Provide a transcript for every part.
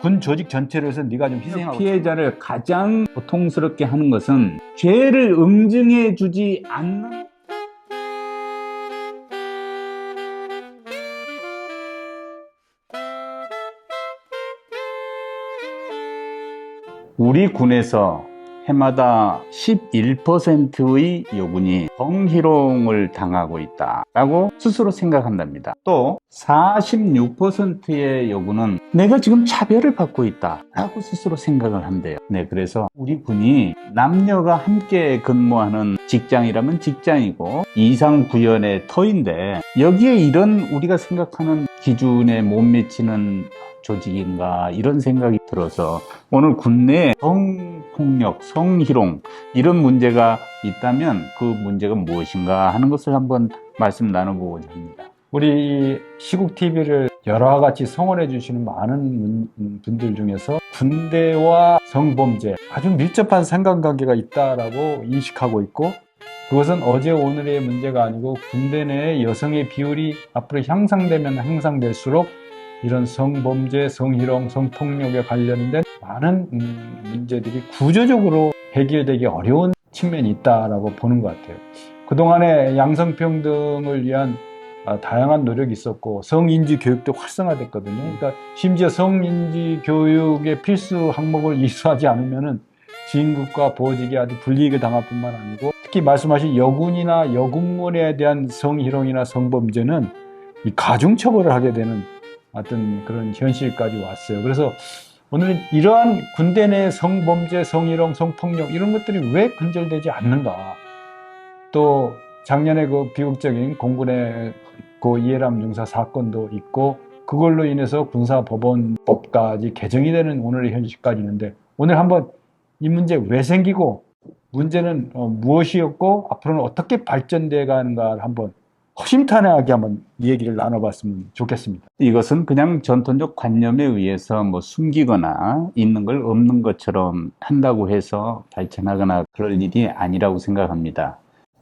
군 조직 전체를 해서 네가 좀 희생하고 피해자를 가장 고통스럽게 하는 것은 죄를 응징해 주지 않는 우리 군에서 해마다 11%의 여군이 성희롱을 당하고 있다라고 스스로 생각한답니다. 또 46%의 여군은 내가 지금 차별을 받고 있다라고 스스로 생각을 한대요. 네, 그래서 우리 군이 남녀가 함께 근무하는 직장이라면 직장이고 이상구현의 터인데 여기에 이런 우리가 생각하는 기준에 못 미치는 조직인가 이런 생각이 들어서 오늘 군내 성폭력, 성희롱 이런 문제가 있다면 그 문제가 무엇인가 하는 것을 한번 말씀 나눠보고자 합니다. 우리 시국TV를 여러 가지 성원해 주시는 많은 분들 중에서 군대와 성범죄 아주 밀접한 상관관계가 있다라고 인식하고 있고 그것은 어제 오늘의 문제가 아니고 군대 내 여성의 비율이 앞으로 향상되면 향상될수록 이런 성범죄, 성희롱, 성폭력에 관련된 많은 문제들이 구조적으로 해결되기 어려운 측면이 있다라고 보는 것 같아요. 그동안에 양성평등을 위한 다양한 노력이 있었고 성인지 교육도 활성화됐거든요. 그러니까 심지어 성인지 교육의 필수 항목을 이수하지 않으면은 진급과 보직이 아주 불이익을 당할 뿐만 아니고 특히 말씀하신 여군이나 여군문에 대한 성희롱이나 성범죄는 이 가중처벌을 하게 되는 어떤 그런 현실까지 왔어요. 그래서 오늘 이러한 군대 내 성범죄, 성희롱, 성폭력 이런 것들이 왜 근절되지 않는가? 또 작년에 그 비극적인 공군의 고 이해람 중사 사건도 있고 그걸로 인해서 군사법원법까지 개정이 되는 오늘의 현실까지 있는데 오늘 한번 이 문제 왜 생기고 문제는 무엇이었고 앞으로는 어떻게 발전돼 가는가를 한번 허심탄회하게 한번 이 얘기를 나눠봤으면 좋겠습니다. 이것은 그냥 전통적 관념에 의해서 뭐 숨기거나 있는 걸 없는 것처럼 한다고 해서 발전하거나 그럴 일이 아니라고 생각합니다.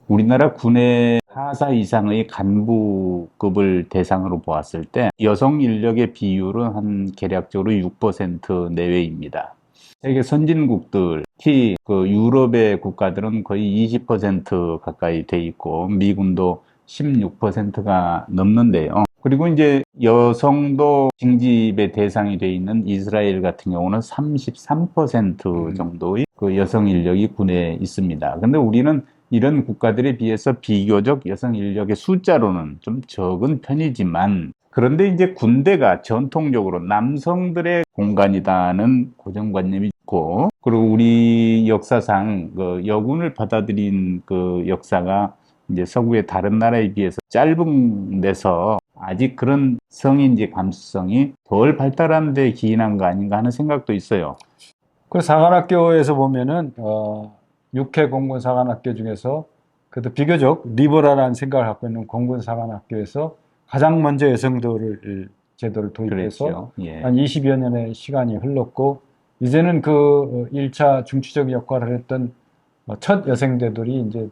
우리나라 군의 하사 이상의 간부급을 대상으로 보았을 때 여성 인력의 비율은 한 계략적으로 6% 내외입니다. 세계 선진국들, 특히 그 유럽의 국가들은 거의 20% 가까이 돼 있고 미군도 16%가 넘는데요. 그리고 이제 여성도 징집의 대상이 돼 있는 이스라엘 같은 경우는 33% 정도의 그 여성 인력이 군에 있습니다. 근데 우리는 이런 국가들에 비해서 비교적 여성 인력의 숫자로는 좀 적은 편이지만 그런데 이제 군대가 전통적으로 남성들의 공간이다는 고정관념이 있고 그리고 우리 역사상 그 여군을 받아들인 그 역사가 이제 서구의 다른 나라에 비해서 짧은 데서 아직 그런 성인지 감수성이 덜 발달한 데 기인한 거 아닌가 하는 생각도 있어요. 그 사관학교에서 보면은 6회 공군 사관학교 중에서 그래도 비교적 리버럴한 생각을 갖고 있는 공군 사관학교에서 가장 먼저 여성들을 제도를 도입해서 예. 한 20여 년의 시간이 흘렀고 이제는 그 1차 중추적 역할을 했던 첫 여성대들이 이제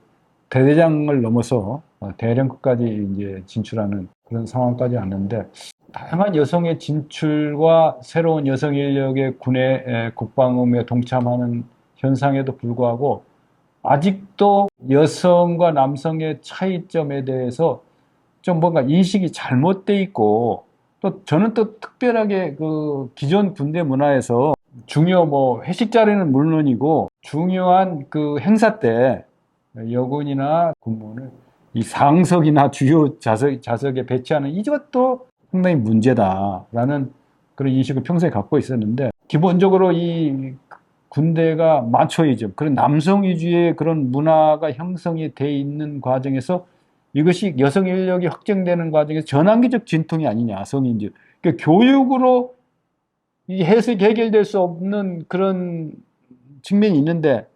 대대장을 넘어서 대령급까지 이제 진출하는 그런 상황까지 왔는데 다양한 여성의 진출과 새로운 여성 인력의 군의 국방업무에 동참하는 현상에도 불구하고 아직도 여성과 남성의 차이점에 대해서 좀 뭔가 인식이 잘못돼 있고 또 저는 또 특별하게 그 기존 군대 문화에서 중요 회식 자리는 물론이고 중요한 그 행사 때 여군이나 군무원을 이 상석이나 주요 좌석에 배치하는 이것도 상당히 문제다라는 그런 인식을 평소에 갖고 있었는데 기본적으로 이 군대가 마초이즘 그런 남성 위주의 그런 문화가 형성이 돼 있는 과정에서 이것이 여성 인력이 확정되는 과정에서 전환기적 진통이 아니냐 성인지 그러니까 교육으로 이 해결될 수 없는 그런 측면이 있는데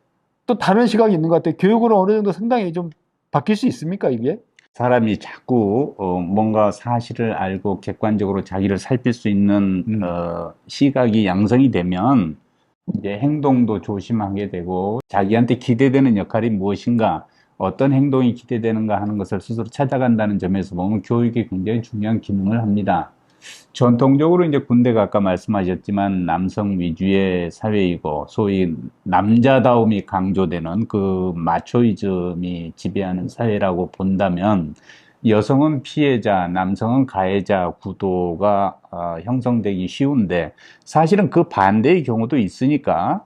또 다른 시각이 있는 것 같아요. 교육으로 어느 정도 상당히 좀 바뀔 수 있습니까, 이게? 사람이 자꾸 뭔가 사실을 알고 객관적으로 자기를 살필 수 있는 시각이 양성이 되면 이제 행동도 조심하게 되고 자기한테 기대되는 역할이 무엇인가 어떤 행동이 기대되는가 하는 것을 스스로 찾아간다는 점에서 보면 교육이 굉장히 중요한 기능을 합니다. 전통적으로 이제 군대가 아까 말씀하셨지만 남성 위주의 사회이고 소위 남자다움이 강조되는 그 마초이즘이 지배하는 사회라고 본다면 여성은 피해자, 남성은 가해자 구도가 형성되기 쉬운데 사실은 그 반대의 경우도 있으니까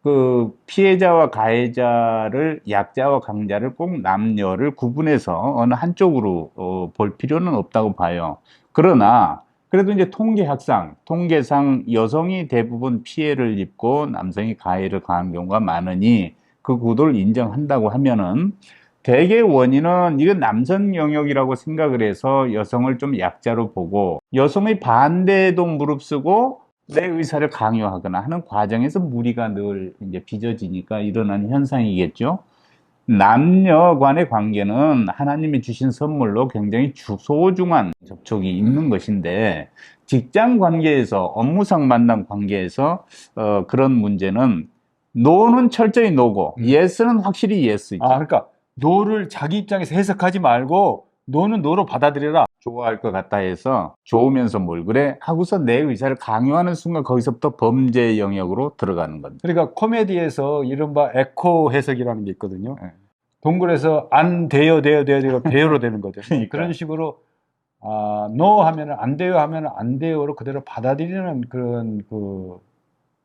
그 피해자와 가해자를 약자와 강자를 꼭 남녀를 구분해서 어느 한쪽으로 볼 필요는 없다고 봐요. 그러나 그래도 이제 통계상 여성이 대부분 피해를 입고 남성이 가해를 가한 경우가 많으니 그 구도를 인정한다고 하면은 대개 원인은 이건 남성 영역이라고 생각을 해서 여성을 좀 약자로 보고 여성의 반대에도 무릅쓰고 내 의사를 강요하거나 하는 과정에서 무리가 늘 이제 빚어지니까 일어나는 현상이겠죠. 남녀 간의 관계는 하나님이 주신 선물로 굉장히 소중한 접촉이 있는 것인데 직장 관계에서 업무상 만난 관계에서 그런 문제는 노는 철저히 노고 예스는 확실히 예스지. 그러니까 노를 자기 입장에서 해석하지 말고 노는 노로 받아들여라. 좋아할 것 같다 해서 좋으면서 뭘 그래 하고서 내 의사를 강요하는 순간 거기서부터 범죄 영역으로 들어가는 겁니다. 그러니까 코미디에서 이른바 에코 해석이라는 게 있거든요. 네. 동굴에서 안 돼요 돼요로 되는 거죠. 그러니까. 그런 식으로 no 하면은 안 돼요 하면은 안 돼요로 그대로 받아들이는 그런 그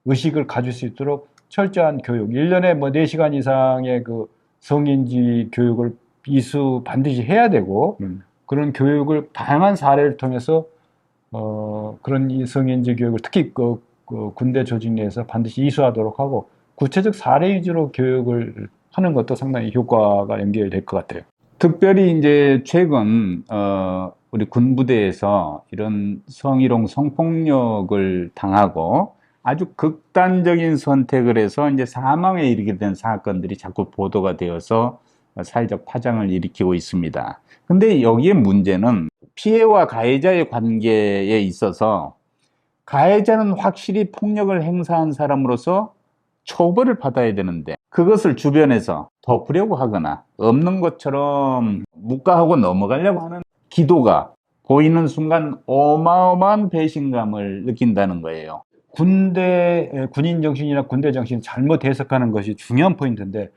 의식을 가질 수 있도록 철저한 교육. 1년에 뭐 4시간 이상의 그 성인지 교육을 이수 반드시 해야 되고 그런 교육을 다양한 사례를 통해서 그런 이 성인지 교육을 특히 그 군대 조직 내에서 반드시 이수하도록 하고 구체적 사례 위주로 교육을 하는 것도 상당히 효과가 연결될 것 같아요. 특별히 이제 최근 우리 군부대에서 이런 성희롱, 성폭력을 당하고 아주 극단적인 선택을 해서 이제 사망에 이르게 된 사건들이 자꾸 보도가 되어서 사회적 파장을 일으키고 있습니다. 근데 여기에 문제는 피해와 가해자의 관계에 있어서 가해자는 확실히 폭력을 행사한 사람으로서 처벌을 받아야 되는데 그것을 주변에서 덮으려고 하거나 없는 것처럼 묵과하고 넘어가려고 하는 기도가 보이는 순간 어마어마한 배신감을 느낀다는 거예요. 군인 정신이나 군대 정신 잘못 해석하는 것이 중요한 포인트인데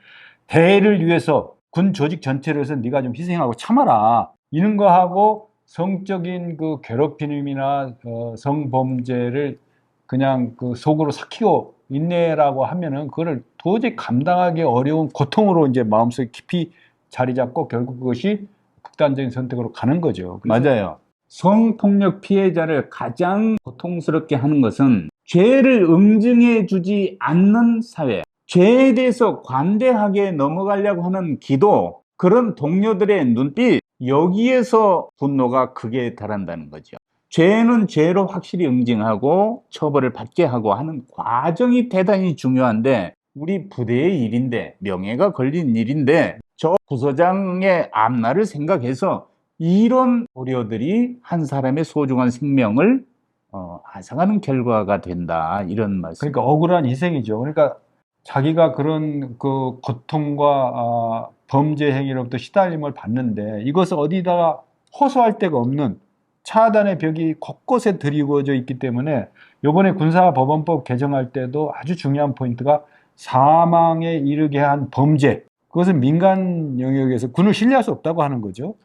대를 위해서 군 조직 전체를 위해서 네가 좀 희생하고 참아라 이런 거 하고 성적인 그 괴롭힘이나 성범죄를 그냥 그 속으로 삭히고 있네라고 하면은 그거를 도저히 감당하기 어려운 고통으로 이제 마음속에 깊이 자리 잡고 결국 그것이 극단적인 선택으로 가는 거죠. 맞아요. 성폭력 피해자를 가장 고통스럽게 하는 것은 죄를 응징해 주지 않는 사회, 죄에 대해서 관대하게 넘어가려고 하는 기도, 그런 동료들의 눈빛, 여기에서 분노가 극에 달한다는 거죠. 죄는 죄로 확실히 응징하고 처벌을 받게 하고 하는 과정이 대단히 중요한데 우리 부대의 일인데 명예가 걸린 일인데 저 부서장의 앞날을 생각해서 이런 고려들이 한 사람의 소중한 생명을 앗아가는 결과가 된다 이런 말씀. 그러니까 억울한 희생이죠. 그러니까 자기가 그런 그 고통과 범죄 행위로부터 시달림을 받는데 이것을 어디다가 호소할 데가 없는 차단의 벽이 곳곳에 드리워져 있기 때문에 이번에 군사법원법 개정할 때도 아주 중요한 포인트가 사망에 이르게 한 범죄 그것은 민간 영역에서 군을 신뢰할 수 없다고 하는 거죠.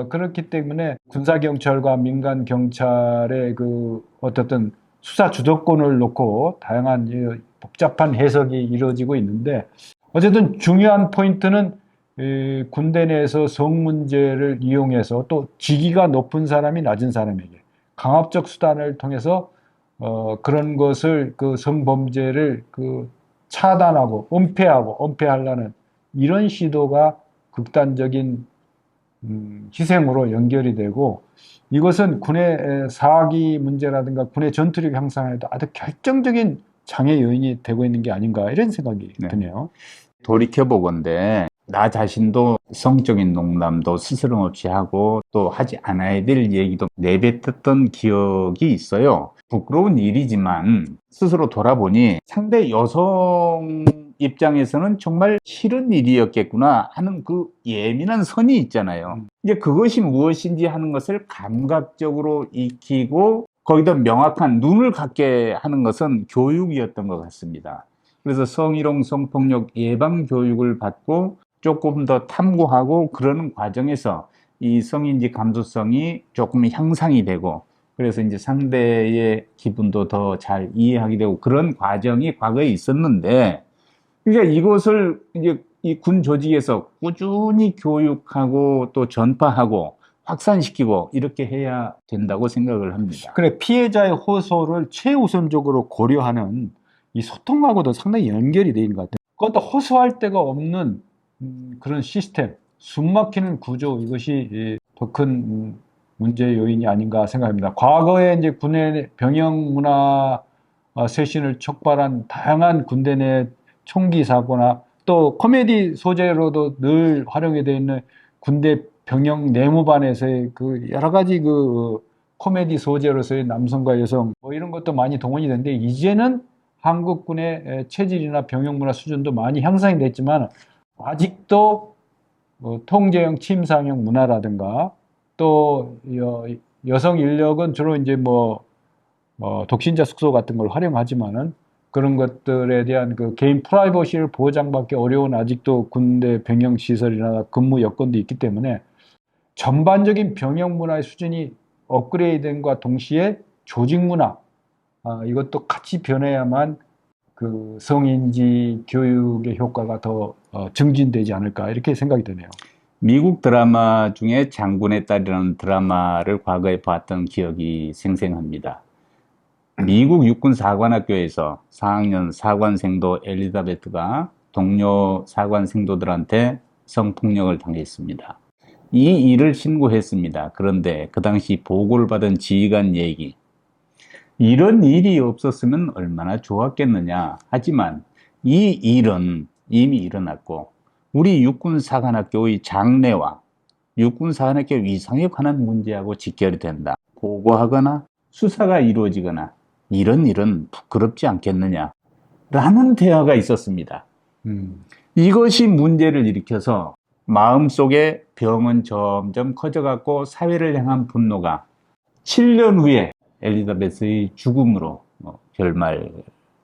그렇기 때문에 군사경찰과 민간경찰의 그 어떻든 수사 주도권을 놓고 다양한 복잡한 해석이 이루어지고 있는데 어쨌든 중요한 포인트는 군대 내에서 성 문제를 이용해서 또 직위가 높은 사람이 낮은 사람에게 강압적 수단을 통해서 그런 것을 그 성범죄를 그 차단하고 은폐하려는 이런 시도가 극단적인 희생으로 연결이 되고 이것은 군의 사기 문제라든가 군의 전투력 향상에도 아주 결정적인 장애 요인이 되고 있는 게 아닌가 이런 생각이 드네요. 돌이켜보건대 나 자신도 성적인 농담도 스스럼 없이 하고 또 하지 않아야 될 얘기도 내뱉었던 기억이 있어요. 부끄러운 일이지만 스스로 돌아보니 상대 여성 입장에서는 정말 싫은 일이었겠구나 하는 그 예민한 선이 있잖아요. 이제 그것이 무엇인지 하는 것을 감각적으로 익히고 거기다 명확한 눈을 갖게 하는 것은 교육이었던 것 같습니다. 그래서 성희롱, 성폭력 예방 교육을 받고 조금 더 탐구하고 그러는 과정에서 이 성인지 감수성이 조금 향상이 되고 그래서 이제 상대의 기분도 더 잘 이해하게 되고 그런 과정이 과거에 있었는데 그러니까 이것을 이제 이 군 조직에서 꾸준히 교육하고 또 전파하고 확산시키고 이렇게 해야 된다고 생각을 합니다. 그래, 피해자의 호소를 최우선적으로 고려하는 이 소통하고도 상당히 연결이 되어 있는 것 같아요. 그것도 호소할 데가 없는 그런 시스템, 숨막히는 구조, 이것이 더 큰 문제 요인이 아닌가 생각합니다. 과거에 이제 군의 병영 문화 쇄신을 촉발한 다양한 군대 내 총기 사고나 또 코미디 소재로도 늘 활용이 되어 있는 군대 병영 내무반에서의 그 여러 가지 그 코미디 소재로서의 남성과 여성 뭐 이런 것도 많이 동원이 되는데 이제는 한국군의 체질이나 병영 문화 수준도 많이 향상이 됐지만 아직도 통제형 침상형 문화라든가 또 여성 인력은 주로 이제 독신자 숙소 같은 걸 활용하지만은 그런 것들에 대한 그 개인 프라이버시를 보장받기 어려운 아직도 군대 병영 시설이나 근무 여건도 있기 때문에 전반적인 병영 문화의 수준이 업그레이드됨과 동시에 조직 문화 이것도 같이 변해야만 그 성인지 교육의 효과가 더 증진되지 않을까 이렇게 생각이 되네요. 미국 드라마 중에 장군의 딸이라는 드라마를 과거에 봤던 기억이 생생합니다. 미국 육군 사관학교에서 4학년 사관생도 엘리자베트가 동료 사관생도들한테 성폭력을 당했습니다. 이 일을 신고했습니다. 그런데 그 당시 보고를 받은 지휘관 얘기, 이런 일이 없었으면 얼마나 좋았겠느냐. 하지만 이 일은 이미 일어났고 우리 육군사관학교의 장래와 육군사관학교 위상에 관한 문제하고 직결이 된다. 보고하거나 수사가 이루어지거나 이런 일은 부끄럽지 않겠느냐 라는 대화가 있었습니다. 이것이 문제를 일으켜서 마음속에 병은 점점 커져갖고 사회를 향한 분노가 7년 후에 엘리자베스의 죽음으로 결말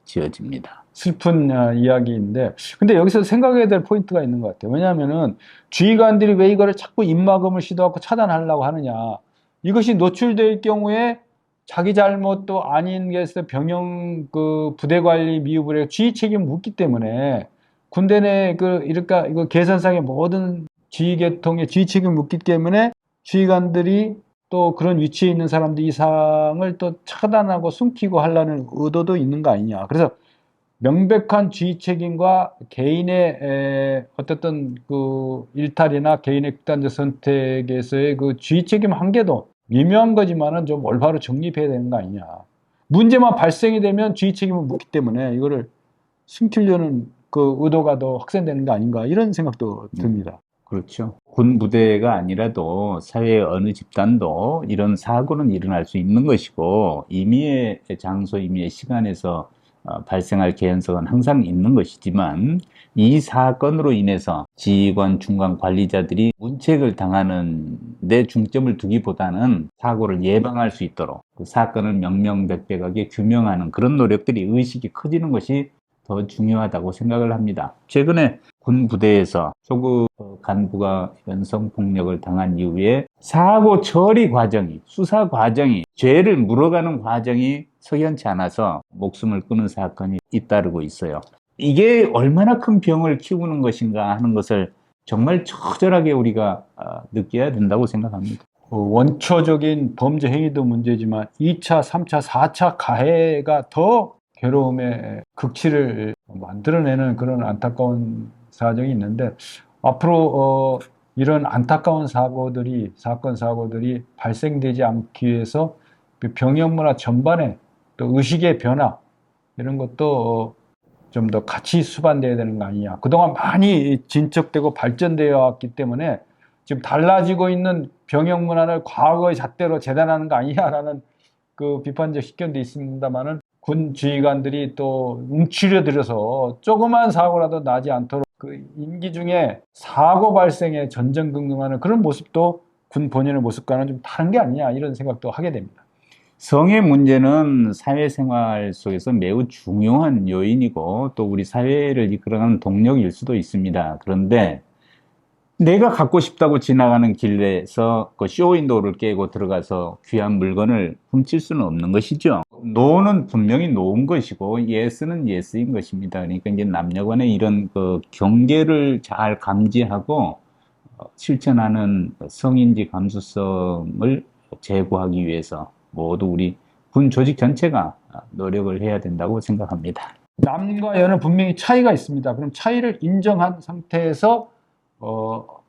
지어집니다. 슬픈 이야기인데 근데 여기서 생각해야 될 포인트가 있는 것 같아요. 왜냐하면은 지휘관들이 왜 이거를 자꾸 입막음을 시도하고 차단하려고 하느냐. 이것이 노출될 경우에 자기 잘못도 아닌 게서 병영 그 부대 관리 미흡을 해 지휘 책임을 묻기 때문에 군대 내 이거 계산상의 모든 지휘 계통의 지휘 책임을 묻기 때문에 지휘관들이 또 그런 위치에 있는 사람들 이상을 또 차단하고 숨기고 하려는 의도도 있는 거 아니냐. 그래서 명백한 지휘 책임과 개인의 어쨌든 그 일탈이나 개인의 극단적 선택에서의 그 지휘 책임 한계도 미묘한 거지만은 좀 올바로 정립해야 되는 거 아니냐. 문제만 발생이 되면 지휘 책임을 묻기 때문에 이거를 숨기려는 그 의도가 더 확산되는 거 아닌가 이런 생각도 듭니다. 그렇죠. 군 부대가 아니라도 사회의 어느 집단도 이런 사고는 일어날 수 있는 것이고 임의의 장소, 임의의 시간에서 발생할 개연성은 항상 있는 것이지만 이 사건으로 인해서 지휘관, 중간 관리자들이 문책을 당하는 데 중점을 두기보다는 사고를 예방할 수 있도록 그 사건을 명명백백하게 규명하는 그런 노력들이 의식이 커지는 것이 더 중요하다고 생각을 합니다. 최근에 군 부대에서 소급 간부가 성폭력을 당한 이후에 사고 처리 과정이, 수사 과정이, 죄를 물어가는 과정이 석연치 않아서 목숨을 끊은 사건이 잇따르고 있어요. 이게 얼마나 큰 병을 키우는 것인가 하는 것을 정말 처절하게 우리가 느껴야 된다고 생각합니다. 원초적인 범죄 행위도 문제지만 2차, 3차, 4차 가해가 더 괴로움의 극치를 만들어내는 그런 안타까운 사정이 있는데 앞으로 이런 안타까운 사건 사고들이 발생되지 않기 위해서 병영 문화 전반에 또 의식의 변화 이런 것도 좀 더 같이 수반돼야 되는 거 아니냐. 그동안 많이 진척되고 발전되어 왔기 때문에 지금 달라지고 있는 병영 문화를 과거의 잣대로 재단하는 거 아니냐라는 그 비판적 식견도 있습니다만은 군 지휘관들이 또 움츠려들어서 조그만 사고라도 나지 않도록 그 임기 중에 사고 발생에 전전긍긍하는 그런 모습도 군 본연의 모습과는 좀 다른 게 아니냐 이런 생각도 하게 됩니다. 성의 문제는 사회생활 속에서 매우 중요한 요인이고 또 우리 사회를 이끌어가는 동력일 수도 있습니다. 그런데 내가 갖고 싶다고 지나가는 길에서 그 쇼윈도우를 깨고 들어가서 귀한 물건을 훔칠 수는 없는 것이죠. 노는 분명히 노인 것이고 예스는 예스인 것입니다. 그러니까 이제 남녀 간의 이런 그 경계를 잘 감지하고 실천하는 성인지 감수성을 제고하기 위해서 모두 우리 군 조직 전체가 노력을 해야 된다고 생각합니다. 남과 여는 분명히 차이가 있습니다. 그럼 차이를 인정한 상태에서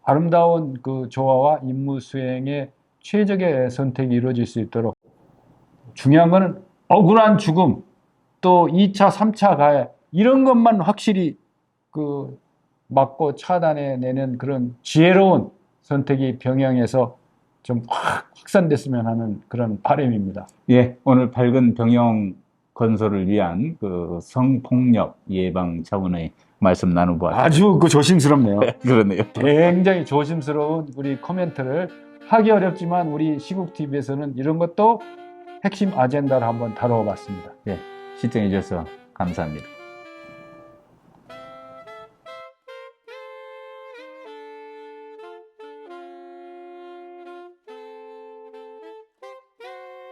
아름다운 그 조화와 임무 수행의 최적의 선택이 이루어질 수 있도록 중요한 거는 억울한 죽음 또 2차, 3차 가해 이런 것만 확실히 그 막고 차단해내는 그런 지혜로운 선택이 병영에서 좀 확산됐으면 하는 그런 바람입니다. 예, 오늘 밝은 병영 건설을 위한 그 성폭력 예방 차원의 말씀 나눠보았습니다. 아주 그 조심스럽네요. 그러네요. 굉장히 조심스러운 우리 코멘트를 하기 어렵지만 우리 시국TV에서는 이런 것도 핵심 아젠다를 한번 다뤄봤습니다. 예, 시청해 주셔서 감사합니다.